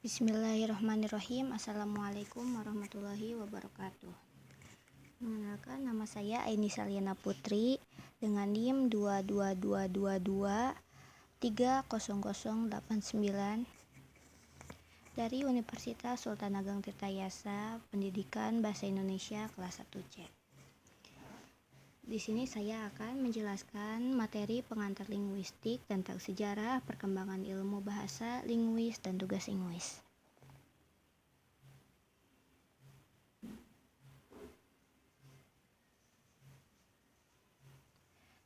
Bismillahirrahmanirrahim. Assalamualaikum warahmatullahi wabarakatuh. Mengenalkan, nama saya Aini Saliana Putri dengan NIM 22222300089 dari Universitas Sultan Ageng Tirtayasa, Pendidikan Bahasa Indonesia kelas 1C. Di sini saya akan menjelaskan materi pengantar linguistik tentang sejarah, perkembangan ilmu bahasa, linguis, dan tugas linguis.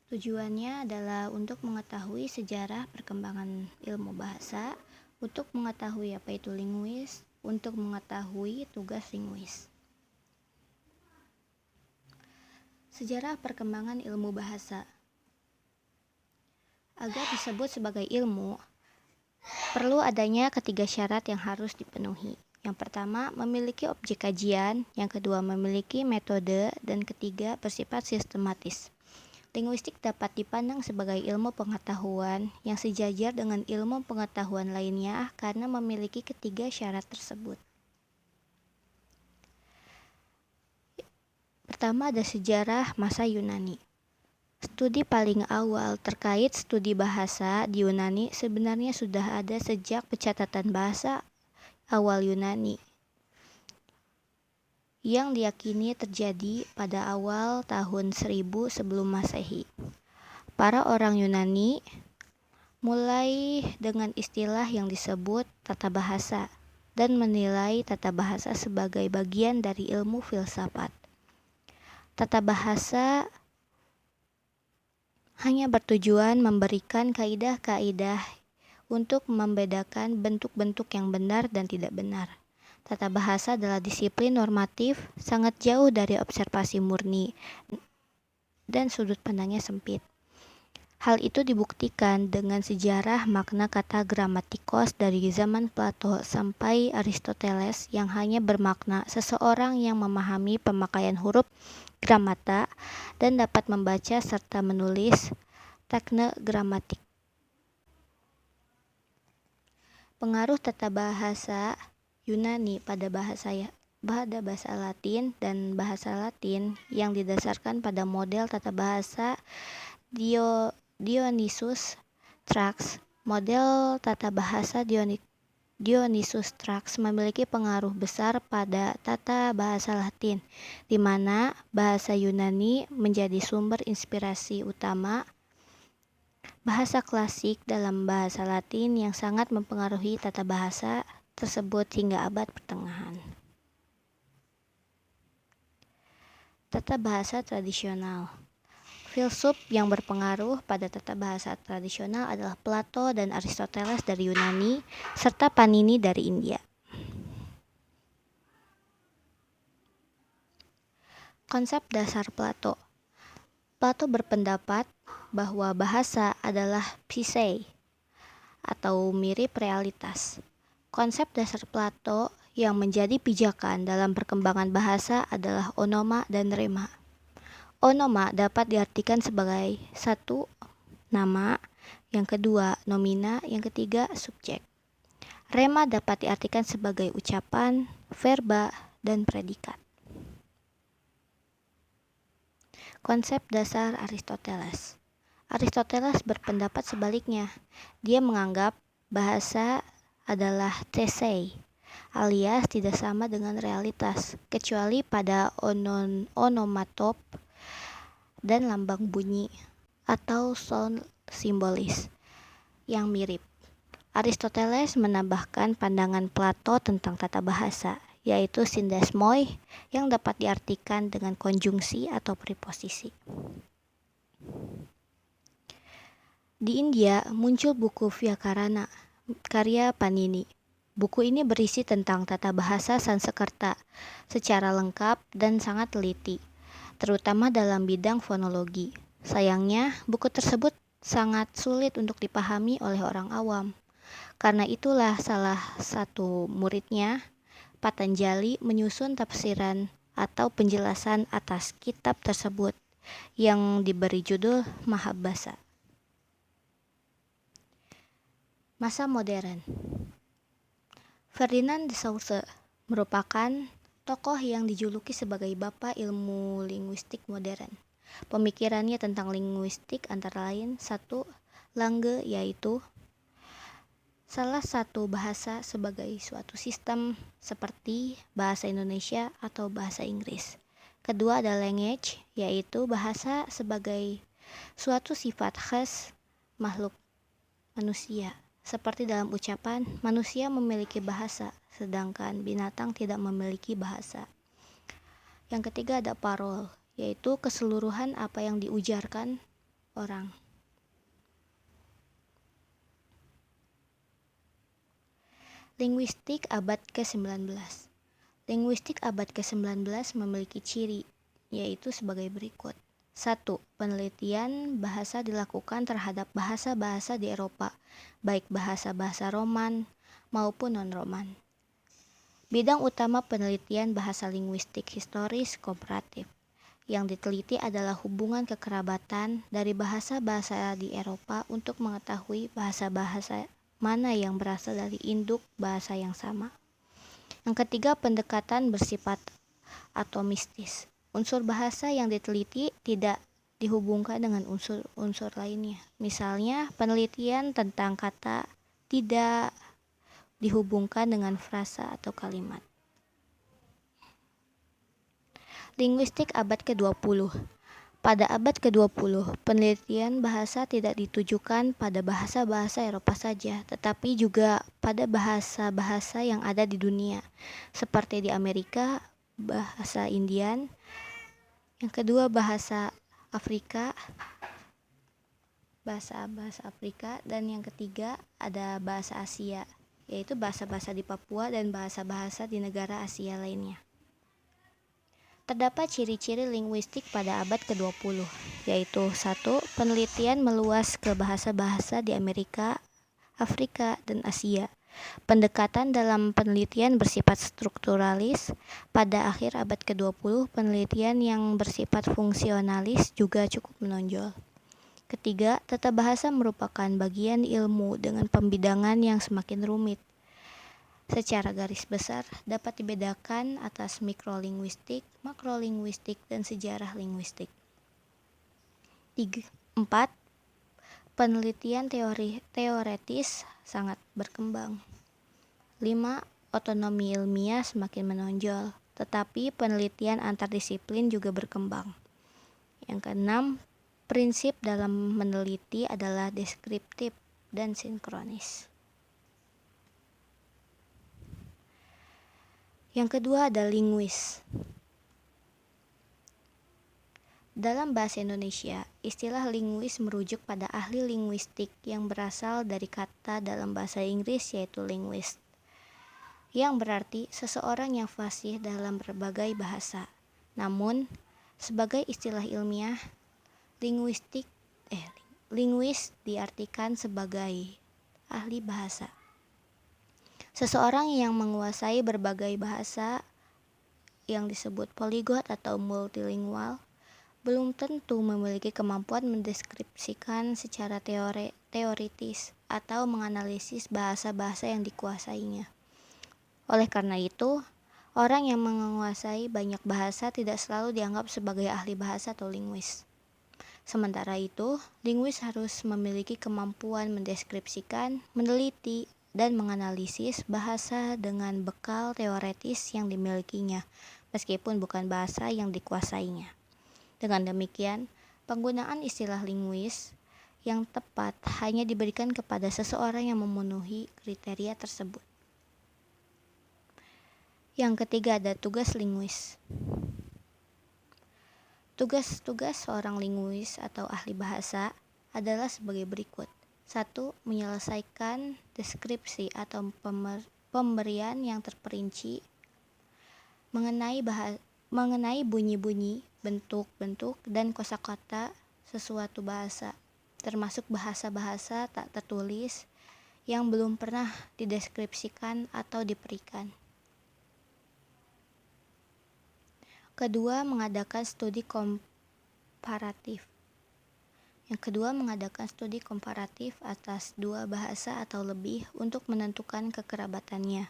Tujuannya adalah untuk mengetahui sejarah perkembangan ilmu bahasa, untuk mengetahui apa itu linguis, untuk mengetahui tugas linguis. Sejarah perkembangan ilmu bahasa. Agar disebut sebagai ilmu, perlu adanya ketiga syarat yang harus dipenuhi. Yang pertama, memiliki objek kajian, yang kedua, memiliki metode, dan ketiga, bersifat sistematis. Linguistik dapat dipandang sebagai ilmu pengetahuan yang sejajar dengan ilmu pengetahuan lainnya karena memiliki ketiga syarat tersebut. Pertama, ada sejarah masa Yunani. Studi paling awal terkait studi bahasa di Yunani sebenarnya sudah ada sejak pencatatan bahasa awal Yunani yang diyakini terjadi pada awal tahun 1000 sebelum Masehi. Para orang Yunani mulai dengan istilah yang disebut tata bahasa dan menilai tata bahasa sebagai bagian dari ilmu filsafat. Tata bahasa hanya bertujuan memberikan kaidah-kaidah untuk membedakan bentuk-bentuk yang benar dan tidak benar. Tata bahasa adalah disiplin normatif, sangat jauh dari observasi murni dan sudut pandangnya sempit. Hal itu dibuktikan dengan sejarah makna kata gramatikos dari zaman Plato sampai Aristoteles yang hanya bermakna seseorang yang memahami pemakaian huruf gramata dan dapat membaca serta menulis tekne gramatik. Pengaruh tata bahasa Yunani pada bahasa Latin dan bahasa Latin yang didasarkan pada model tata bahasa Dionysius Thrax. Model tata bahasa Dionysius Thrax memiliki pengaruh besar pada tata bahasa Latin, di mana bahasa Yunani menjadi sumber inspirasi utama bahasa klasik dalam bahasa Latin yang sangat mempengaruhi tata bahasa tersebut hingga abad pertengahan. Tata bahasa tradisional. Filsuf yang berpengaruh pada tata bahasa tradisional adalah Plato dan Aristoteles dari Yunani, serta Panini dari India. Konsep dasar Plato. Plato berpendapat bahwa bahasa adalah physis atau mirip realitas. Konsep dasar Plato yang menjadi pijakan dalam perkembangan bahasa adalah onoma dan rema. Onoma dapat diartikan sebagai satu, nama, yang kedua, nomina, yang ketiga, subjek. Rema dapat diartikan sebagai ucapan, verba, dan predikat. Konsep dasar Aristoteles. Aristoteles berpendapat sebaliknya. Dia menganggap bahasa adalah thesei, alias tidak sama dengan realitas, kecuali pada onomatop dan lambang bunyi atau sound simbolis yang mirip. Aristoteles menambahkan pandangan Plato tentang tata bahasa, yaitu sindesmoi yang dapat diartikan dengan konjungsi atau preposisi. Di India muncul buku Vyakarana karya Panini. Buku ini berisi tentang tata bahasa Sanskerta secara lengkap dan sangat teliti, terutama dalam bidang fonologi. Sayangnya, buku tersebut sangat sulit untuk dipahami oleh orang awam. Karena itulah salah satu muridnya, Patanjali, menyusun tafsiran atau penjelasan atas kitab tersebut yang diberi judul Mahabhasa. Masa modern. Ferdinand de Saussure merupakan tokoh yang dijuluki sebagai Bapak Ilmu Linguistik Modern. Pemikirannya tentang linguistik antara lain: 1. Langue, yaitu salah satu bahasa sebagai suatu sistem seperti bahasa Indonesia atau bahasa Inggris. Kedua ada language, yaitu bahasa sebagai suatu sifat khas makhluk manusia. Seperti dalam ucapan, manusia memiliki bahasa, sedangkan binatang tidak memiliki bahasa. Yang ketiga ada parole, yaitu keseluruhan apa yang diujarkan orang. Linguistik abad ke-19. Linguistik abad ke-19 memiliki ciri, yaitu sebagai berikut. 1. Penelitian bahasa dilakukan terhadap bahasa-bahasa di Eropa, baik bahasa-bahasa Roman maupun non-Roman. Bidang utama penelitian bahasa linguistik historis komparatif. Yang diteliti adalah hubungan kekerabatan dari bahasa-bahasa di Eropa untuk mengetahui bahasa-bahasa mana yang berasal dari induk bahasa yang sama. Yang ketiga, pendekatan bersifat atomistis. Unsur bahasa yang diteliti tidak dihubungkan dengan unsur-unsur lainnya. Misalnya, penelitian tentang kata tidak dihubungkan dengan frasa atau kalimat. Linguistik abad ke-20. Pada abad ke-20, penelitian bahasa tidak ditujukan pada bahasa-bahasa Eropa saja, tetapi juga pada bahasa-bahasa yang ada di dunia, seperti di Amerika, bahasa Indian, yang kedua bahasa Afrika, bahasa-bahasa Afrika, dan yang ketiga ada bahasa Asia, yaitu bahasa-bahasa di Papua dan bahasa-bahasa di negara Asia lainnya. Terdapat ciri-ciri linguistik pada abad ke-20, yaitu 1. Penelitian meluas ke bahasa-bahasa di Amerika, Afrika, dan Asia. Pendekatan dalam penelitian bersifat strukturalis. Pada akhir abad ke-20, penelitian yang bersifat fungsionalis juga cukup menonjol. Ketiga, tata bahasa merupakan bagian ilmu dengan pembidangan yang semakin rumit. Secara garis besar dapat dibedakan atas mikrolinguistik, makrolinguistik, dan sejarah linguistik. 4. Penelitian teoretis sangat berkembang. 5. Otonomi ilmiah semakin menonjol, tetapi penelitian antardisiplin juga berkembang. Yang keenam, prinsip dalam meneliti adalah deskriptif dan sinkronis. Yang kedua ada linguis. Dalam bahasa Indonesia, istilah linguis merujuk pada ahli linguistik yang berasal dari kata dalam bahasa Inggris yaitu linguist, yang berarti seseorang yang fasih dalam berbagai bahasa. Namun, sebagai istilah ilmiah, linguis diartikan sebagai ahli bahasa. Seseorang yang menguasai berbagai bahasa yang disebut poliglot atau multilingual belum tentu memiliki kemampuan mendeskripsikan secara teoritis atau menganalisis bahasa-bahasa yang dikuasainya. Oleh karena itu, orang yang menguasai banyak bahasa tidak selalu dianggap sebagai ahli bahasa atau linguis. Sementara itu, linguis harus memiliki kemampuan mendeskripsikan, meneliti, dan menganalisis bahasa dengan bekal teoretis yang dimilikinya, meskipun bukan bahasa yang dikuasainya. Dengan demikian, penggunaan istilah linguis yang tepat hanya diberikan kepada seseorang yang memenuhi kriteria tersebut. Yang ketiga ada tugas linguis. Tugas-tugas seorang linguis atau ahli bahasa adalah sebagai berikut. 1. Menyelesaikan deskripsi atau pemberian yang terperinci mengenai bunyi-bunyi, bentuk-bentuk, dan kosakata sesuatu bahasa, termasuk bahasa-bahasa tak tertulis yang belum pernah dideskripsikan atau diberikan. Kedua, mengadakan studi komparatif. Yang kedua, mengadakan studi komparatif atas dua bahasa atau lebih untuk menentukan kekerabatannya.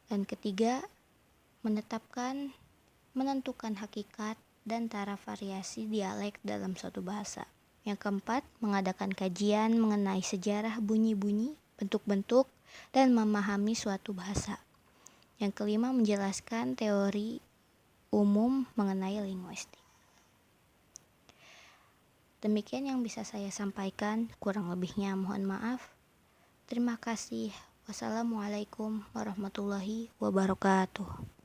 Dan ketiga, menentukan hakikat dan taraf variasi dialek dalam suatu bahasa. Yang keempat, mengadakan kajian mengenai sejarah bunyi-bunyi, bentuk-bentuk, dan memahami suatu bahasa. Yang kelima, menjelaskan teori umum mengenai linguistik. Demikian yang bisa saya sampaikan, kurang lebihnya mohon maaf. Terima kasih. Wassalamualaikum warahmatullahi wabarakatuh.